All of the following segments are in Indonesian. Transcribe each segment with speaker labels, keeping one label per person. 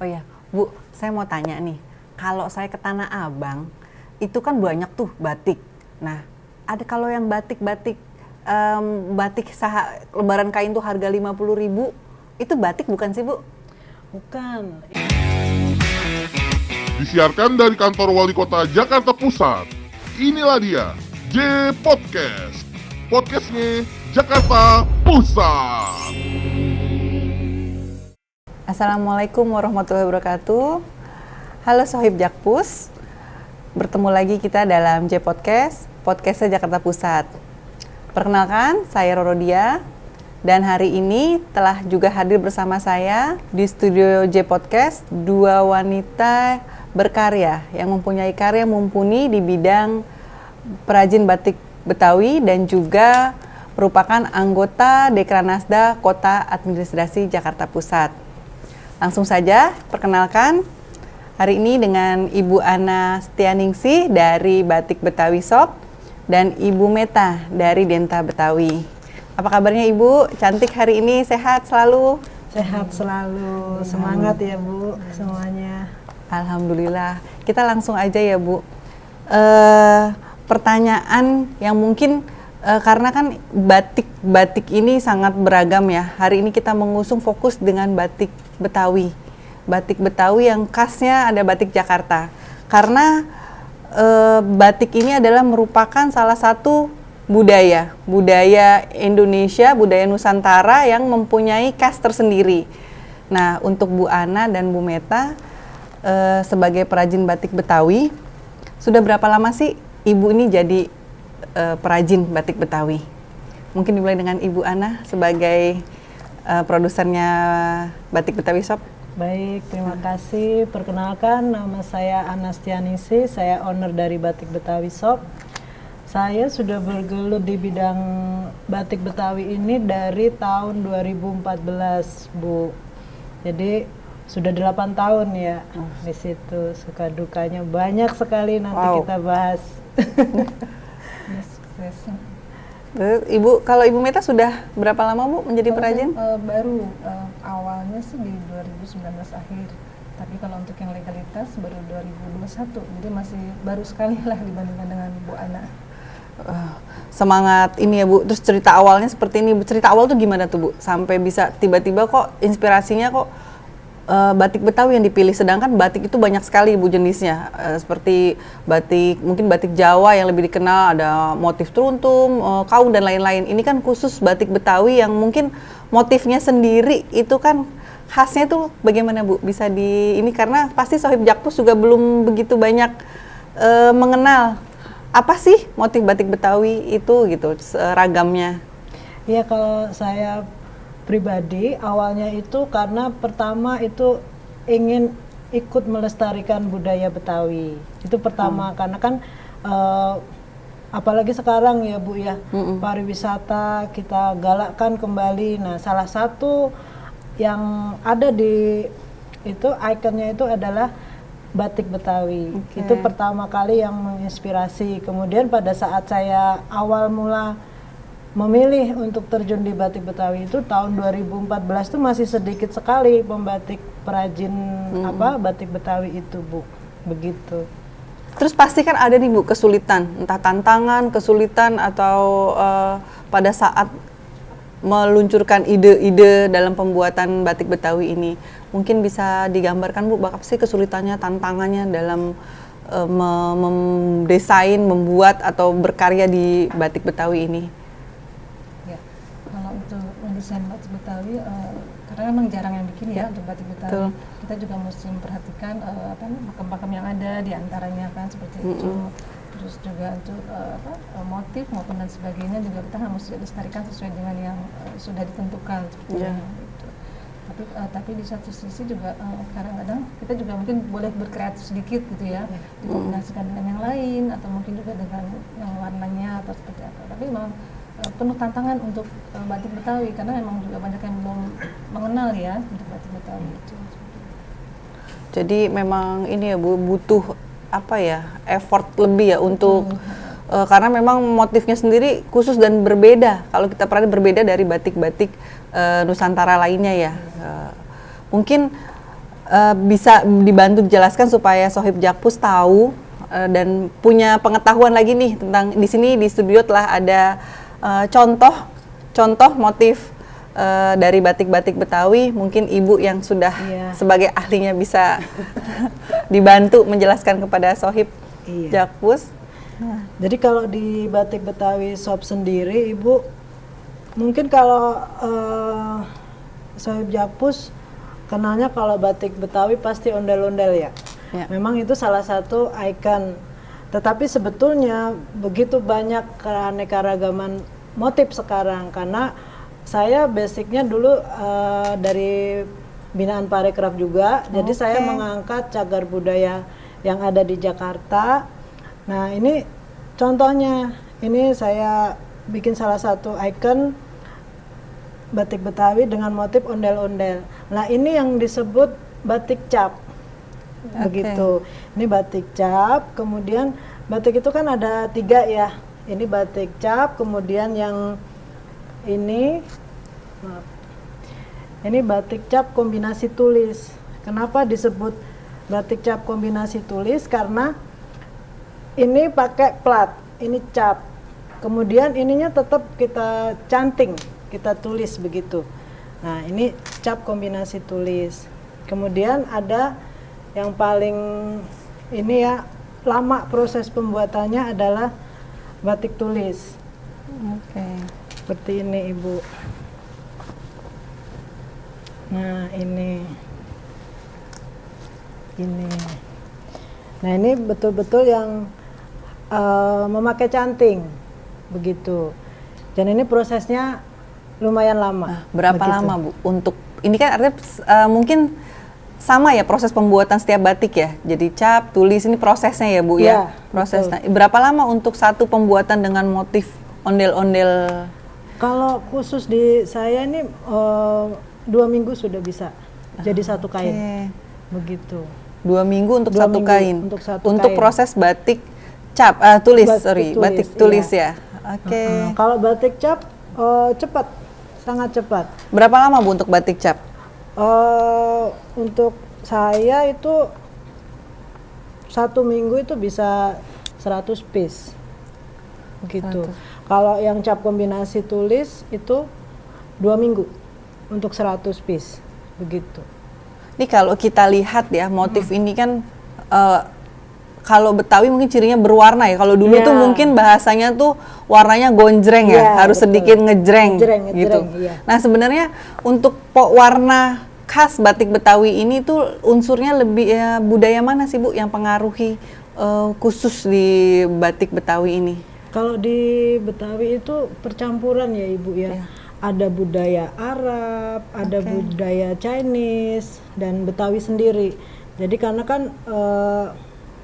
Speaker 1: Oh ya, Bu, saya mau tanya nih, kalau saya ke Tanah Abang, itu kan banyak tuh batik. Nah, ada kalau yang batik-batik, lembaran kain tuh harga 50.000, itu batik bukan sih, Bu?
Speaker 2: Bukan.
Speaker 3: Disiarkan dari kantor Wali Kota Jakarta Pusat. Inilah dia, J Podcast. Podcastnya Jakarta Pusat.
Speaker 1: Assalamualaikum warahmatullahi wabarakatuh. Halo Sohib Jakpus, bertemu lagi kita dalam J Podcast, podcastnya Jakarta Pusat. Perkenalkan, saya Rorodia, dan hari ini telah juga hadir bersama saya di studio J Podcast dua wanita berkarya yang mempunyai karya mumpuni di bidang perajin batik Betawi dan juga merupakan anggota Dekranasda Kota Administrasi Jakarta Pusat. Langsung saja perkenalkan hari ini dengan Ibu Ana Setianingsih dari Batik Betawi Shop dan Ibu Meta dari Denta Betawi. Apa kabarnya Ibu? Cantik hari ini, sehat selalu?
Speaker 2: Sehat selalu, semangat ya Bu semuanya.
Speaker 1: Alhamdulillah. Kita langsung aja ya Bu. Pertanyaan yang mungkin karena kan batik ini sangat beragam ya. Hari ini kita mengusung fokus dengan batik Betawi. Batik Betawi yang khasnya ada batik Jakarta. Karena batik ini adalah merupakan salah satu budaya Indonesia, budaya Nusantara yang mempunyai khas tersendiri. Nah, untuk Bu Ana dan Bu Meta sebagai perajin batik Betawi, sudah berapa lama sih Ibu ini jadi perajin batik Betawi? Mungkin dimulai dengan Ibu Ana sebagai produsernya Batik Betawi Shop.
Speaker 2: Baik, terima kasih. Perkenalkan, nama saya Ana Setianingsih, saya owner dari Batik Betawi Shop. Saya sudah bergelut di bidang batik Betawi ini dari tahun 2014, Bu. Jadi sudah 8 tahun ya di situ. Suka dukanya banyak sekali nanti kita bahas.
Speaker 1: Ibu, kalau Ibu Meta sudah berapa lama Bu menjadi perajin?
Speaker 4: Baru awalnya sih di 2019 akhir, tapi kalau untuk yang legalitas baru 2021, jadi masih baru sekali lah dibandingkan dengan Bu Ana.
Speaker 1: Semangat ini ya Bu. Terus cerita awalnya seperti ini. Cerita awal tuh gimana tuh Bu? Sampai bisa tiba-tiba kok inspirasinya kok batik Betawi yang dipilih, sedangkan batik itu banyak sekali Bu jenisnya, seperti batik, mungkin batik Jawa yang lebih dikenal ada motif teruntum, kaung dan lain-lain. Ini kan khusus batik Betawi yang mungkin motifnya sendiri itu kan khasnya tuh bagaimana Bu? Bisa di ini karena pasti Sohib Jakpus juga belum begitu banyak mengenal apa sih motif batik Betawi itu gitu, ragamnya.
Speaker 2: Iya, kalau saya pribadi awalnya itu karena pertama itu ingin ikut melestarikan budaya Betawi. Itu pertama karena kan apalagi sekarang ya Bu ya, pariwisata kita galakkan kembali. Nah, salah satu yang ada di itu ikonnya itu adalah batik Betawi. Itu pertama kali yang menginspirasi. Kemudian pada saat saya awal mula memilih untuk terjun di batik Betawi itu tahun 2014 itu masih sedikit sekali pembatik perajin batik Betawi itu Bu, begitu.
Speaker 1: Terus pasti kan ada nih Bu kesulitan, entah tantangan, kesulitan atau pada saat meluncurkan ide-ide dalam pembuatan batik Betawi ini. Mungkin bisa digambarkan Bu, apa sih kesulitannya, tantangannya dalam mendesain, membuat atau berkarya di batik Betawi ini?
Speaker 4: Untuk mendesain batik Betawi, karena memang jarang yang bikin ya untuk batik Betawi. Betul. Kita juga mesti memperhatikan pakem-pakem yang ada di antaranya kan seperti itu. Terus juga untuk motif maupun dan sebagainya juga kita harus lestarikan sesuai dengan yang sudah ditentukan seperti itu. Tapi di satu sisi juga kadang-kadang kita juga mungkin boleh berkreatif sedikit gitu ya, dikombinasikan dengan yang lain atau mungkin juga dengan yang warnanya atau seperti apa. Tapi memang penuh tantangan untuk batik Betawi karena memang juga banyak yang belum mengenal ya untuk batik Betawi itu.
Speaker 1: Jadi memang ini ya Bu, butuh effort lebih ya untuk karena memang motifnya sendiri khusus dan berbeda. Kalau kita pernah berbeda dari batik-batik Nusantara lainnya ya. Mungkin bisa dibantu dijelaskan supaya Sohib Jakpus tahu dan punya pengetahuan lagi nih tentang, di sini di studio telah ada contoh motif dari batik-batik Betawi. Mungkin Ibu yang sudah sebagai ahlinya bisa dibantu menjelaskan kepada Sohib Jakpus.
Speaker 2: Jadi kalau di batik Betawi shop sendiri, Ibu, mungkin kalau Sohib Jakpus kenalnya kalau batik Betawi pasti ondel-ondel ya. Memang itu salah satu ikon. Tetapi sebetulnya begitu banyak keanekaragaman motif sekarang, karena saya basicnya dulu dari binaan Parekraf juga. Jadi saya mengangkat cagar budaya yang ada di Jakarta. Nah ini contohnya, ini saya bikin salah satu ikon batik Betawi dengan motif ondel-ondel. Nah ini yang disebut batik cap, begitu. Ini batik cap, kemudian batik itu kan ada 3 ya. Ini batik cap, kemudian yang ini batik cap kombinasi tulis. Kenapa disebut batik cap kombinasi tulis? Karena ini pakai plat, ini cap. Kemudian ininya tetap kita canting, kita tulis begitu. Nah, ini cap kombinasi tulis. Kemudian ada yang paling ini ya, lama proses pembuatannya adalah batik tulis. Seperti ini, Ibu. Nah, ini. Nah, ini betul-betul yang memakai canting, begitu. Dan ini prosesnya lumayan lama.
Speaker 1: Berapa lama, Bu? Untuk ini kan artinya mungkin sama ya proses pembuatan setiap batik ya. Jadi cap, tulis, ini prosesnya ya, Bu ya. Prosesnya. Betul. Berapa lama untuk satu pembuatan dengan motif ondel-ondel?
Speaker 2: Kalau khusus di saya ini 2 minggu sudah bisa jadi satu kain. Begitu.
Speaker 1: 2 minggu untuk satu kain.
Speaker 2: Untuk
Speaker 1: proses batik cap, batik tulis ya.
Speaker 2: Kalau batik cap cepat, sangat cepat.
Speaker 1: Berapa lama, Bu, untuk batik cap?
Speaker 2: Untuk saya itu 1 minggu itu bisa 100 piece, begitu. Kalau yang cap kombinasi tulis itu 2 minggu untuk 100 piece, begitu.
Speaker 1: Ini kalau kita lihat ya motif ini kan kalau Betawi mungkin cirinya berwarna ya. Kalau dulu tuh mungkin bahasanya tuh warnanya gonjreng ya, harus sedikit ngejreng gitu. Nah sebenarnya untuk warna khas batik Betawi ini tuh unsurnya lebih budaya mana sih, Bu, yang pengaruhi khusus di batik Betawi ini?
Speaker 2: Kalau di Betawi itu percampuran ya, Ibu ya. Ada budaya Arab, ada budaya Chinese dan Betawi sendiri. Jadi karena kan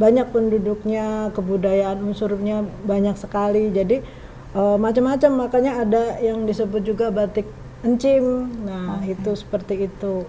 Speaker 2: banyak penduduknya, kebudayaan unsurnya banyak sekali, jadi macam-macam, makanya ada yang disebut juga batik encim. Nah itu seperti itu.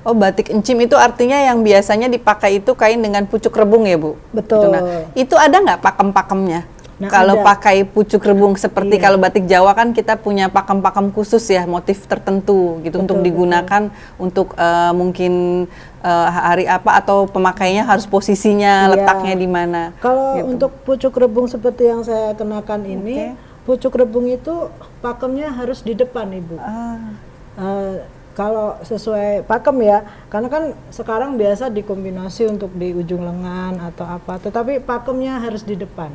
Speaker 1: Oh, batik encim itu artinya yang biasanya dipakai itu kain dengan pucuk rebung ya, Bu?
Speaker 2: Betul.
Speaker 1: Itu ada nggak pakem-pakemnya?
Speaker 2: Nah,
Speaker 1: kalau pakai pucuk rebung seperti kalau batik Jawa kan kita punya pakem-pakem khusus ya, motif tertentu gitu. Betul, untuk digunakan untuk mungkin hari apa atau pemakainya harus posisinya letaknya di mana.
Speaker 2: Kalau untuk pucuk rebung seperti yang saya kenakan ini, pucuk rebung itu pakemnya harus di depan, Ibu. Kalau sesuai pakem ya, karena kan sekarang biasa dikombinasi untuk di ujung lengan atau apa, tetapi pakemnya harus di depan.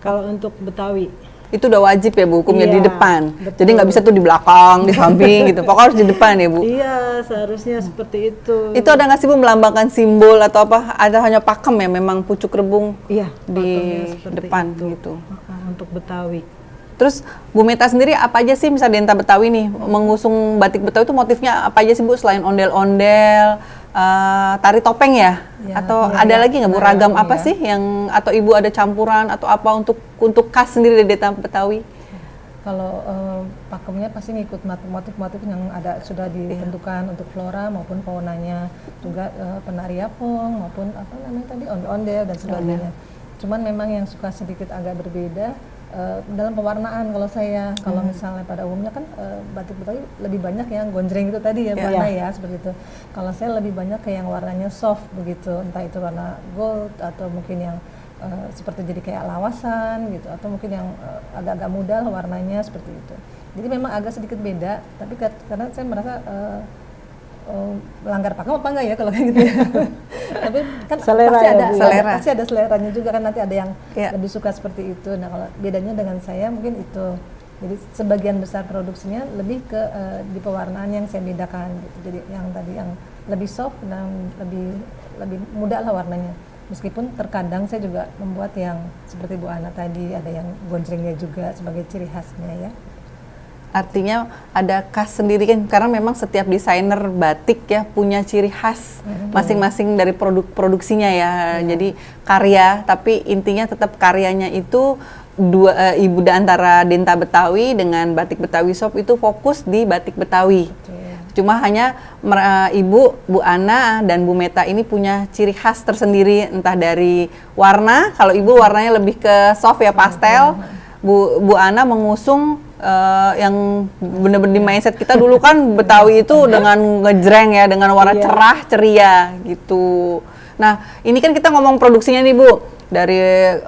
Speaker 2: Kalau untuk Betawi
Speaker 1: itu udah wajib ya, Bu, hukumnya di depan.
Speaker 2: Betul.
Speaker 1: Jadi nggak bisa tuh di belakang, di samping gitu. Pokoknya harus di depan ya, Bu.
Speaker 2: Iya, seharusnya seperti itu.
Speaker 1: Itu ada nggak sih, Bu, melambangkan simbol atau apa? Ada hanya pakem ya, memang pucuk rebung di depan itu. Gitu.
Speaker 2: Untuk Betawi.
Speaker 1: Terus Bu Meta sendiri apa aja sih misalnya Denta Betawi nih mengusung batik Betawi itu motifnya apa aja sih, Bu, selain ondel-ondel, tari topeng ya? Atau ada lagi nggak, Bu, ragam apa sih yang, atau Ibu ada campuran atau apa untuk khas sendiri dari Denta Betawi?
Speaker 4: Kalau pakemnya pasti ngikut motif-motif yang ada sudah ditentukan untuk flora maupun faunanya, juga penari yapong maupun apa namanya tadi ondel-ondel dan sebagainya. Cuman memang yang suka sedikit agak berbeda dalam pewarnaan kalau saya, kalau misalnya pada umumnya kan batik Betawi lebih banyak yang gonjreng itu tadi ya, warna ya seperti itu. Kalau saya lebih banyak ke yang warnanya soft begitu, entah itu warna gold atau mungkin yang seperti jadi kayak lawasan gitu, atau mungkin yang agak-agak muda warnanya seperti itu. Jadi memang agak sedikit beda, tapi karena saya merasa melanggar pakem apa enggak ya kalau kayak gitu ya. Tapi kan
Speaker 2: Selera
Speaker 4: pasti
Speaker 2: ya,
Speaker 4: ada
Speaker 2: Bu,
Speaker 1: selera.
Speaker 4: pasti ada seleranya juga kan, nanti ada yang
Speaker 1: Ya.
Speaker 4: lebih suka seperti itu. Nah, kalau bedanya dengan saya mungkin itu. Jadi sebagian besar produksinya lebih ke di pewarnaan yang saya bedakan gitu. Jadi yang tadi yang lebih soft dan lebih muda lah warnanya. Meskipun terkadang saya juga membuat yang seperti Bu Ana tadi, ada yang gonjrengnya juga sebagai ciri khasnya ya.
Speaker 1: Artinya ada khas sendiri kan, karena memang setiap desainer batik ya punya ciri khas masing-masing dari produksinya ya. Jadi karya, tapi intinya tetap karyanya itu ibu antara Denta Betawi dengan Batik Betawi Shop itu fokus di batik Betawi. Cuma hanya Ibu, Bu Ana dan Bu Meta ini punya ciri khas tersendiri, entah dari warna. Kalau Ibu warnanya lebih ke soft ya, pastel. Bu Ana mengusung yang bener-bener di mindset kita dulu kan Betawi itu dengan ngejreng ya, dengan warna cerah ceria gitu. Nah ini kan kita ngomong produksinya nih Bu, dari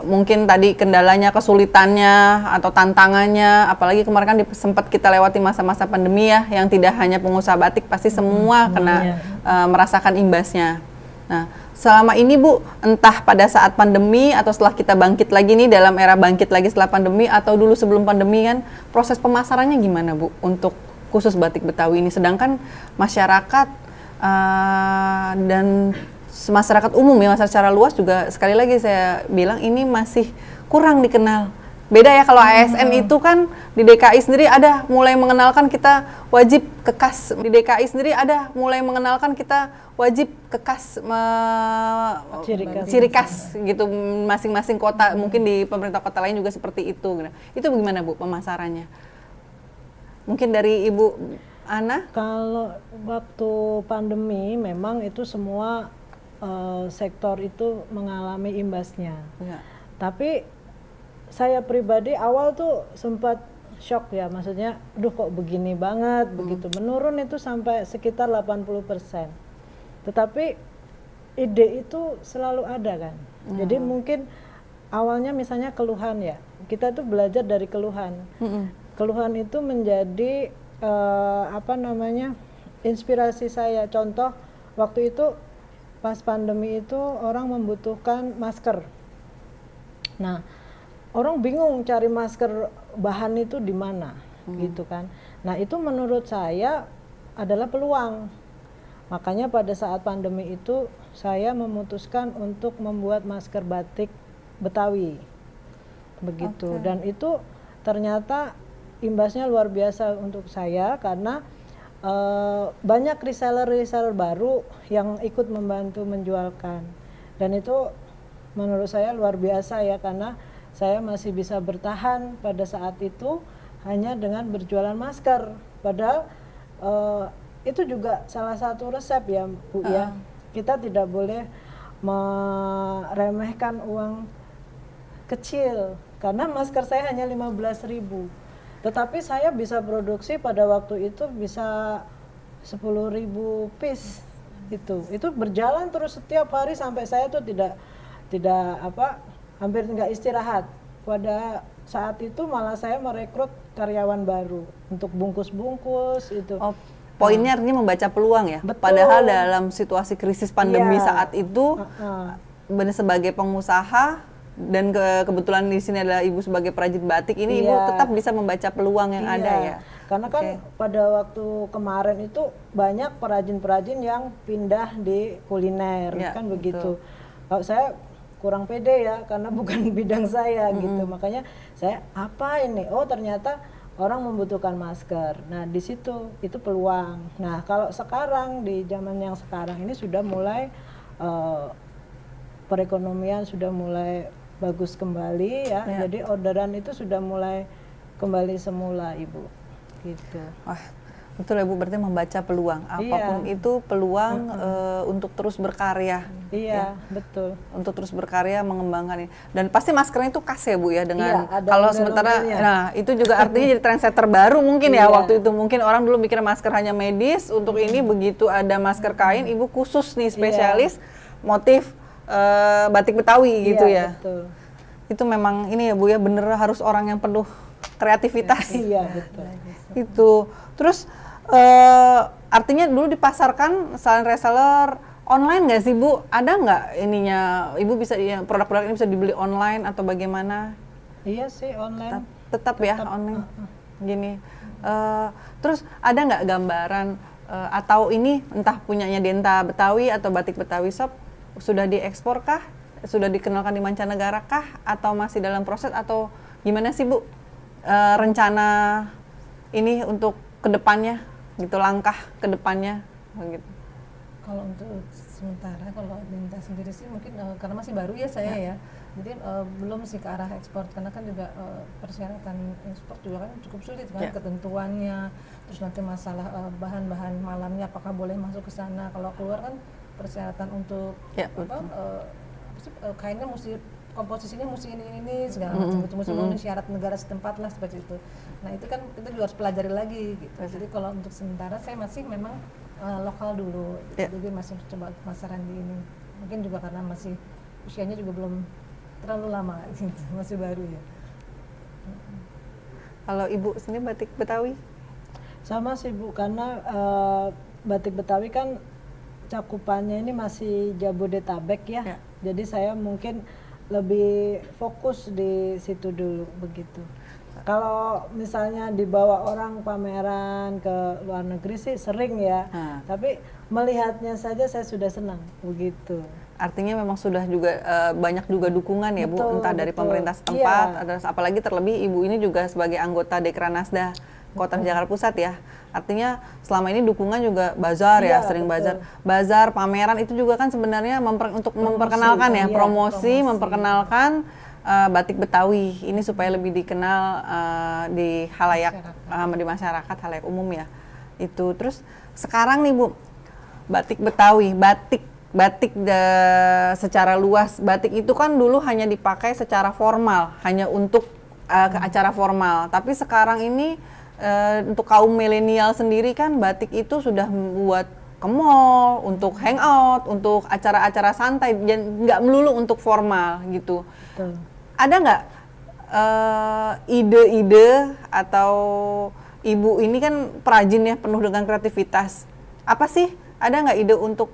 Speaker 1: mungkin tadi kendalanya, kesulitannya atau tantangannya, apalagi kemarin kan sempat kita lewati masa-masa pandemi ya, yang tidak hanya pengusaha batik, pasti semua kena merasakan imbasnya. Nah selama ini Bu, entah pada saat pandemi atau setelah kita bangkit lagi nih, dalam era bangkit lagi setelah pandemi atau dulu sebelum pandemi kan, proses pemasarannya gimana Bu untuk khusus batik Betawi ini? Sedangkan masyarakat dan masyarakat umum ya, masyarakat secara luas juga sekali lagi saya bilang ini masih kurang dikenal. Beda ya kalau ASN itu kan di DKI sendiri ada mulai mengenalkan kita wajib kekas. Di DKI sendiri ada mulai mengenalkan kita wajib kekas ciri khas gitu masing-masing kota. Mungkin di pemerintah kota lain juga seperti itu. Itu bagaimana Bu pemasarannya? Mungkin dari Ibu Ana?
Speaker 2: Kalau waktu pandemi memang itu semua sektor itu mengalami imbasnya.
Speaker 1: Ya.
Speaker 2: Tapi saya pribadi awal tuh sempat shock ya, maksudnya aduh kok begini banget, begitu menurun itu sampai sekitar 80%. Tetapi ide itu selalu ada kan. Jadi mungkin awalnya misalnya keluhan ya, kita tuh belajar dari keluhan. Keluhan itu menjadi inspirasi saya. Contoh waktu itu pas pandemi itu orang membutuhkan masker. Nah, orang bingung cari masker bahan itu di mana, gitu kan. Nah, itu menurut saya adalah peluang. Makanya pada saat pandemi itu saya memutuskan untuk membuat masker batik Betawi. Begitu. Dan itu ternyata imbasnya luar biasa untuk saya karena banyak reseller baru yang ikut membantu menjualkan. Dan itu menurut saya luar biasa ya, karena saya masih bisa bertahan pada saat itu hanya dengan berjualan masker. Padahal itu juga salah satu resep ya Bu ya. Kita tidak boleh meremehkan uang kecil, karena masker saya hanya 15.000. Tetapi saya bisa produksi pada waktu itu bisa 10.000 piece. Itu berjalan terus setiap hari sampai saya tuh hampir nggak istirahat. Pada saat itu malah saya merekrut karyawan baru untuk bungkus-bungkus itu.
Speaker 1: Poinnya artinya membaca peluang ya.
Speaker 2: Betul.
Speaker 1: Padahal dalam situasi krisis pandemi saat itu, benar sebagai pengusaha dan kebetulan di sini adalah Ibu sebagai perajin batik ini, Ibu tetap bisa membaca peluang yang ada ya.
Speaker 2: Karena kan pada waktu kemarin itu banyak perajin-perajin yang pindah di kuliner kan begitu. Kalau saya kurang pede ya, karena bukan bidang saya gitu. Makanya saya apa ini? Oh ternyata orang membutuhkan masker. Nah di situ itu peluang. Nah kalau sekarang di zaman yang sekarang ini sudah mulai perekonomian sudah mulai bagus kembali ya. Jadi orderan itu sudah mulai kembali semula Ibu. Gitu.
Speaker 1: Wah, Betul ya Bu, berarti membaca peluang. Apapun itu peluang untuk terus berkarya.
Speaker 2: Iya, betul.
Speaker 1: Untuk terus berkarya mengembangkan ini. Dan pasti maskernya itu khas ya Bu ya dengan
Speaker 2: ada
Speaker 1: kalau
Speaker 2: model-modelnya.
Speaker 1: sementara nah itu juga artinya jadi trendsetter baru mungkin ya waktu itu. Mungkin orang dulu mikir masker hanya medis, untuk ini begitu ada masker kain, Ibu khusus nih spesialis motif batik Betawi gitu ya.
Speaker 2: Betul.
Speaker 1: Itu memang ini ya Bu ya, bener harus orang yang penuh kreativitas.
Speaker 2: Iya, betul.
Speaker 1: Itu. Terus artinya dulu dipasarkan selain reseller online nggak sih Bu? Ada nggak ininya? Ibu bisa produk-produk ini bisa dibeli online atau bagaimana?
Speaker 2: Iya sih online.
Speaker 1: Tetap ya online. Gini. Terus ada nggak gambaran atau ini entah punyanya Denta Betawi atau Batik Betawi Shop sudah diekspor kah? Sudah dikenalkan di mancanegara kah? Atau masih dalam proses atau gimana sih Bu? Rencana ini untuk kedepannya gitu, langkah kedepannya begitu.
Speaker 4: Kalau untuk sementara, kalau Denta sendiri sih mungkin karena masih baru ya saya ya, jadi belum sih ke arah ekspor, karena kan juga persyaratan ekspor juga kan cukup sulit kan, ketentuannya, terus nanti masalah bahan-bahan malamnya apakah boleh masuk ke sana, kalau keluar kan persyaratan untuk kainnya mesti, komposisinya mesti ini segala macam itu, mesti memenuhi syarat negara setempat lah seperti itu. Nah itu kan kita juga harus pelajari lagi gitu. Jadi kalau untuk sementara saya masih memang lokal dulu, jadi masih coba pemasaran di ini. Mungkin juga karena masih usianya juga belum terlalu lama gitu, masih baru ya.
Speaker 1: Kalau Ibu sendiri batik Betawi?
Speaker 2: Sama sih Bu, karena batik Betawi kan cakupannya ini masih Jabodetabek ya. Jadi saya mungkin lebih fokus di situ dulu begitu. Kalau misalnya dibawa orang pameran ke luar negeri sih sering ya, tapi melihatnya saja saya sudah senang begitu.
Speaker 1: Artinya memang sudah juga banyak juga dukungan ya Bu, entah dari pemerintah setempat, apalagi terlebih Ibu ini juga sebagai anggota Dekranasda Kota Jakarta Pusat ya. Artinya selama ini dukungan juga bazar ya, sering bazar, pameran itu juga kan sebenarnya untuk memperkenalkan ya, promosi, memperkenalkan batik Betawi ini supaya lebih dikenal di halayak, di masyarakat, halayak umum ya. Itu terus sekarang nih Bu, batik Betawi, batik secara luas, batik itu kan dulu hanya dipakai secara formal, hanya untuk ke acara formal. Tapi sekarang ini untuk kaum milenial sendiri kan batik itu sudah buat ke mall, untuk hangout, untuk acara-acara santai, nggak melulu untuk formal gitu.
Speaker 2: Betul.
Speaker 1: Ada nggak ide-ide atau Ibu ini kan perajin ya, penuh dengan kreativitas. Apa sih, ada nggak ide untuk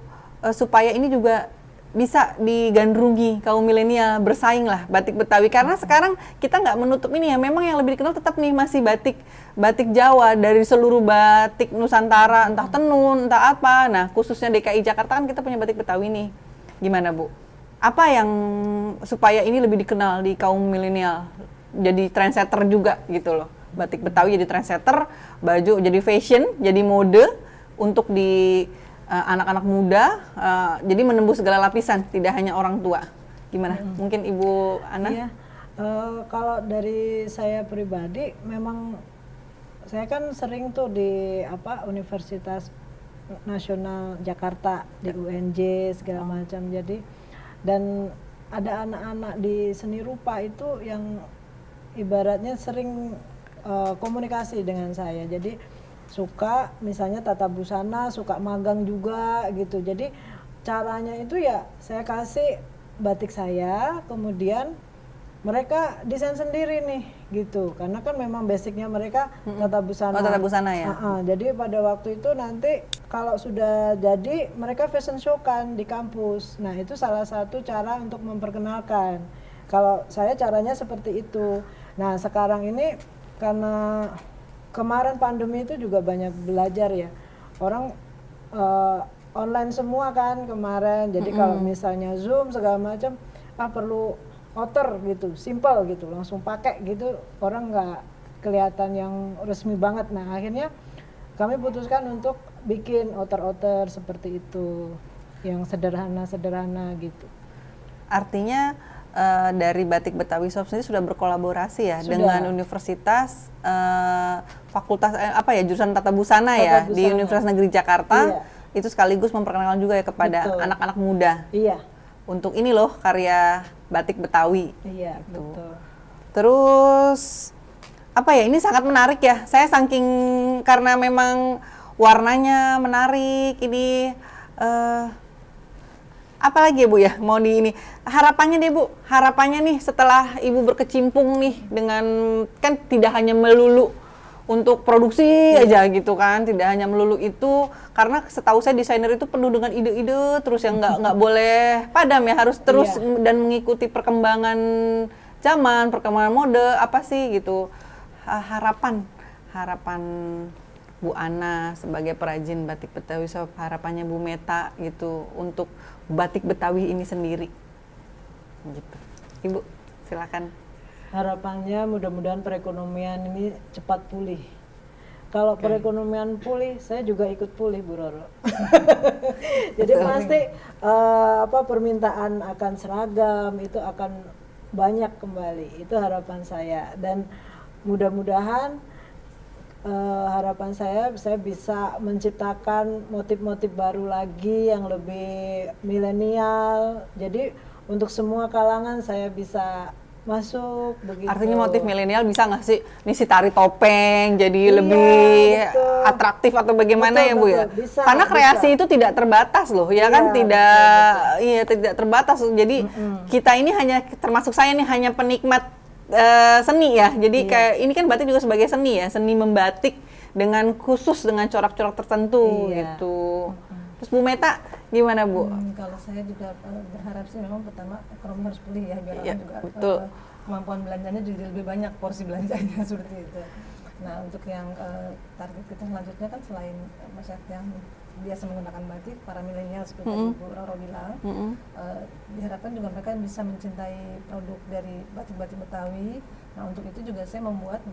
Speaker 1: supaya ini juga bisa digandrungi kaum milenial, bersaing lah batik Betawi, karena sekarang kita nggak menutup ini ya, memang yang lebih dikenal tetap nih masih batik Jawa dari seluruh batik Nusantara, entah tenun, entah apa. Nah khususnya DKI Jakarta kan kita punya batik Betawi nih, gimana Bu? Apa yang supaya ini lebih dikenal di kaum milenial, jadi trendsetter juga gitu loh, batik Betawi jadi trendsetter, baju jadi fashion, jadi mode untuk di anak-anak muda, jadi menembus segala lapisan, tidak hanya orang tua. Gimana? Mungkin Ibu Ana?
Speaker 2: Iya, kalau dari saya pribadi, memang saya kan sering tuh di Universitas Nasional Jakarta, di UNJ segala macam. Jadi dan ada anak-anak di seni rupa itu yang ibaratnya sering komunikasi dengan saya. Jadi suka misalnya tata busana, suka magang juga gitu. Jadi caranya itu ya saya kasih batik saya, kemudian mereka desain sendiri nih gitu. Karena kan memang basicnya mereka tata busana.
Speaker 1: Oh, tata busana ya.
Speaker 2: Jadi pada waktu itu nanti kalau sudah jadi mereka fashion show kan di kampus. Nah itu salah satu cara untuk memperkenalkan. Kalau saya caranya seperti itu. Nah sekarang ini karena kemarin pandemi itu juga banyak belajar ya, orang online semua kan kemarin, jadi kalau misalnya Zoom segala macam, perlu outer gitu, simple gitu, langsung pakai gitu, orang nggak kelihatan yang resmi banget. Nah akhirnya kami putuskan untuk bikin outer-outer seperti itu, yang sederhana-sederhana gitu.
Speaker 1: Artinya dari Batik Betawi Shop sendiri sudah berkolaborasi ya
Speaker 2: Sudah.
Speaker 1: dengan universitas fakultas jurusan Tata Busana ya
Speaker 2: Tata
Speaker 1: di
Speaker 2: Busana.
Speaker 1: Universitas Negeri Jakarta.
Speaker 2: Iya.
Speaker 1: Itu sekaligus memperkenalkan juga ya kepada
Speaker 2: Betul.
Speaker 1: anak-anak muda
Speaker 2: Iya,
Speaker 1: untuk ini loh karya batik Betawi.
Speaker 2: iya,
Speaker 1: Gitu.
Speaker 2: betul.
Speaker 1: Terus apa ya, ini sangat menarik ya. Saya saking karena memang warnanya menarik ini apalagi ya Bu ya, mau di ini harapannya deh Bu, harapannya nih setelah Ibu berkecimpung nih dengan, kan tidak hanya melulu untuk produksi aja gitu kan, tidak hanya melulu itu, karena setahu saya desainer itu penuh dengan ide-ide terus yang nggak boleh padam ya, harus terus dan mengikuti perkembangan zaman, perkembangan mode apa sih gitu. Harapan Bu Ana sebagai perajin batik Betawi Shop, harapannya Bu Meta gitu untuk batik Betawi ini sendiri gitu. Ibu silakan.
Speaker 2: Harapannya mudah-mudahan perekonomian ini cepat pulih. Kalau perekonomian pulih, saya juga ikut pulih, Bu Roro. Jadi pasti permintaan akan seragam itu akan banyak kembali. Itu harapan saya, dan mudah-mudahan harapan saya bisa menciptakan motif-motif baru lagi yang lebih milenial. Jadi untuk semua kalangan saya bisa masuk begitu.
Speaker 1: Artinya motif milenial bisa nggak sih nih si tari topeng jadi
Speaker 2: Iya,
Speaker 1: lebih
Speaker 2: betul.
Speaker 1: atraktif atau bagaimana
Speaker 2: Betul,
Speaker 1: ya Bu ya?
Speaker 2: betul. Bisa,
Speaker 1: Karena kreasi
Speaker 2: bisa.
Speaker 1: itu tidak terbatas loh, ya
Speaker 2: Iya,
Speaker 1: kan tidak,
Speaker 2: betul.
Speaker 1: iya tidak terbatas. Jadi kita ini hanya, termasuk saya nih hanya penikmat seni ya. Jadi kayak ini kan batik juga sebagai seni ya, seni membatik dengan khusus dengan corak-corak tertentu
Speaker 2: Iya.
Speaker 1: gitu. Terus Bu Meta gimana Bu?
Speaker 4: Kalau saya juga berharap sih memang pertama ekonomi harus pulih ya, biar
Speaker 1: Iya,
Speaker 4: orang juga
Speaker 1: betul.
Speaker 4: kemampuan belanjanya jadi lebih banyak, porsi belanjanya seperti itu. Nah untuk yang target kita selanjutnya kan selain masyarakat yang biasa menggunakan batik, para milenial seperti tadi Bu Roro bilang, diharapkan juga mereka bisa mencintai produk dari batik-batik Betawi. Nah untuk itu juga saya membuat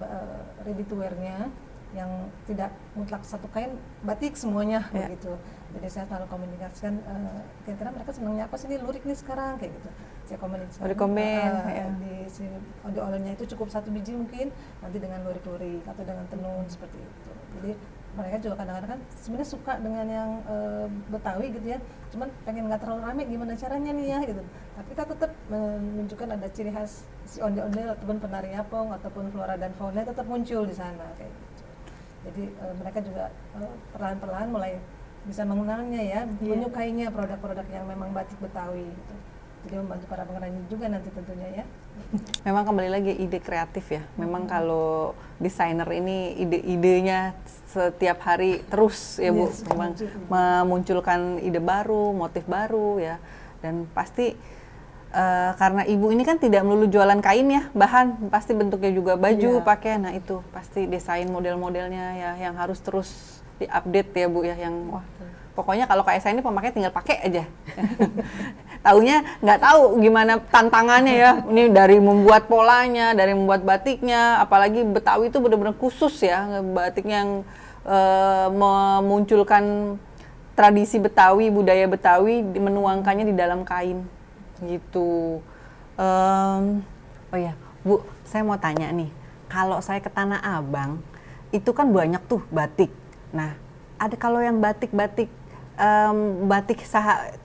Speaker 4: ready to wear-nya yang tidak mutlak satu kain batik semuanya begitu. Jadi saya selalu komunikasikan kira-kira mereka senangnya apa sih, ini lurik nih sekarang kayak gitu. Saya komunikasikan di si oleh-olehnya itu cukup 1 biji mungkin, nanti dengan lurik-lurik atau dengan tenun seperti itu. Jadi mereka juga kadang-kadang kan sebenarnya suka dengan yang Betawi gitu ya, cuman pengen nggak terlalu rame, gimana caranya nih ya gitu. Tapi kita tetap menunjukkan ada ciri khas si ondel-ondel ataupun penari apong ataupun flora dan fauna tetap muncul di sana kayak gitu. Jadi mereka juga perlahan-perlahan mulai bisa mengenalnya ya, menyukainya produk-produk yang memang batik Betawi gitu. Jadi membantu para pengrajin juga nanti tentunya ya.
Speaker 1: Memang kembali lagi ide kreatif ya. Memang kalau desainer ini ide-idenya setiap hari terus ya Bu, memang memunculkan ide baru, motif baru ya. Dan pasti karena Ibu ini kan tidak melulu jualan kain ya, bahan pasti bentuknya juga baju, pakaian. Nah itu pasti desain model-modelnya ya yang harus terus diupdate ya Bu ya, yang wah pokoknya kalau kayak saya ini pemakainya tinggal pakai aja. Taunya nggak tahu gimana tantangannya ya. Ini dari membuat polanya, dari membuat batiknya, apalagi Betawi itu benar-benar khusus ya, batik yang memunculkan tradisi Betawi, budaya Betawi, menuangkannya di dalam kain gitu. Oh ya Bu, saya mau tanya nih, kalau saya ke Tanah Abang itu kan banyak tuh batik. Nah ada kalau yang batik-batik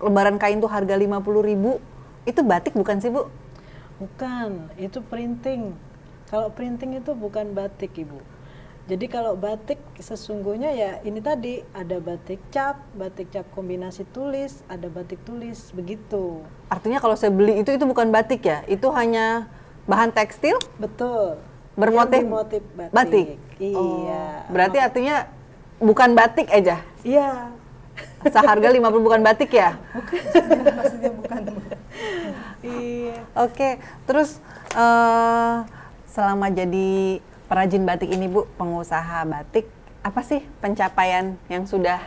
Speaker 1: lembaran kain tuh harga 50.000, itu batik bukan sih Bu?
Speaker 2: Bukan, itu printing. Kalau printing itu bukan batik Ibu. Jadi kalau batik sesungguhnya ya ini tadi, ada batik cap kombinasi tulis, ada batik tulis, begitu.
Speaker 1: Artinya kalau saya beli itu bukan batik ya? Itu hanya bahan tekstil?
Speaker 2: Betul.
Speaker 1: Bermotif
Speaker 2: motif
Speaker 1: batik?
Speaker 2: Iya.
Speaker 1: Berarti artinya bukan batik aja?
Speaker 2: Iya.
Speaker 1: Seharga 50 bukan batik ya?
Speaker 4: Maksudnya bukan.
Speaker 2: Iya.
Speaker 1: Oke, terus selama jadi perajin batik ini Bu, pengusaha batik, apa sih pencapaian yang sudah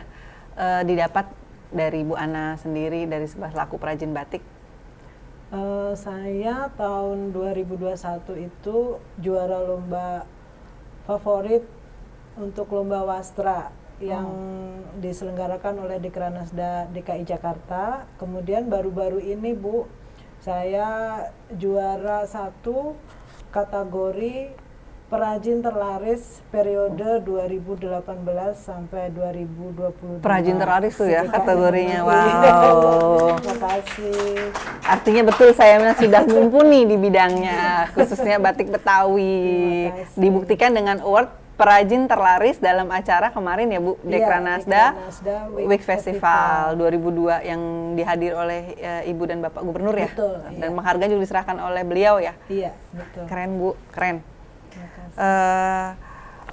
Speaker 1: didapat dari Bu Ana sendiri dari selaku perajin batik?
Speaker 2: Saya tahun 2021 itu juara lomba favorit untuk lomba wastra yang diselenggarakan oleh Dikranasda DKI Jakarta. Kemudian baru-baru ini Bu, Saya juara 1 kategori perajin terlaris periode 2018 sampai 2022.
Speaker 1: Perajin terlaris tuh ya kategorinya.
Speaker 2: Iya.
Speaker 1: Wow.
Speaker 2: Terima kasih.
Speaker 1: Artinya betul saya sudah mumpuni di bidangnya, khususnya batik Betawi.
Speaker 2: Terima kasih.
Speaker 1: Dibuktikan dengan award perajin terlaris dalam acara kemarin ya Bu, Dekranasda Week Festival 2002 yang dihadir oleh Ibu dan Bapak Gubernur ya.
Speaker 2: Betul,
Speaker 1: Dan
Speaker 2: iya.
Speaker 1: penghargaan juga diserahkan oleh beliau ya.
Speaker 2: Iya, betul.
Speaker 1: Keren Bu, keren.
Speaker 2: Terima kasih.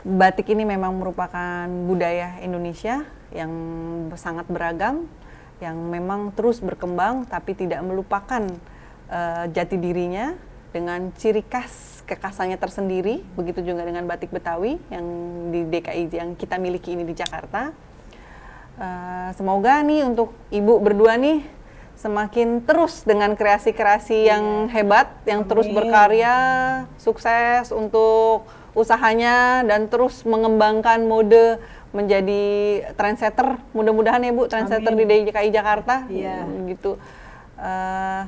Speaker 1: Batik ini memang merupakan budaya Indonesia yang sangat beragam, yang memang terus berkembang tapi tidak melupakan jati dirinya dengan ciri khas kekhasannya tersendiri. Begitu juga dengan batik Betawi yang di DKI yang kita miliki ini di Jakarta. Semoga nih untuk Ibu berdua nih semakin terus dengan kreasi-kreasi yang hebat, yang terus berkarya, sukses untuk usahanya dan terus mengembangkan mode menjadi trendsetter. Mudah-mudahan ya Bu, trendsetter di DKI Jakarta.
Speaker 2: Iya.
Speaker 1: Gitu.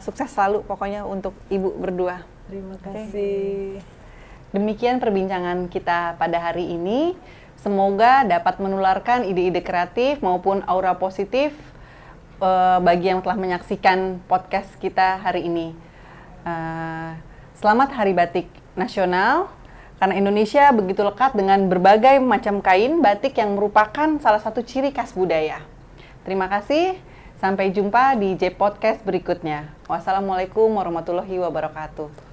Speaker 1: Sukses selalu pokoknya untuk Ibu berdua.
Speaker 2: Terima kasih.
Speaker 1: Demikian perbincangan kita pada hari ini. Semoga dapat menularkan ide-ide kreatif maupun aura positif bagi yang telah menyaksikan podcast kita hari ini. Selamat Hari Batik Nasional, karena Indonesia begitu lekat dengan berbagai macam kain batik yang merupakan salah satu ciri khas budaya. Terima kasih, sampai jumpa di J Podcast berikutnya. Wassalamualaikum warahmatullahi wabarakatuh.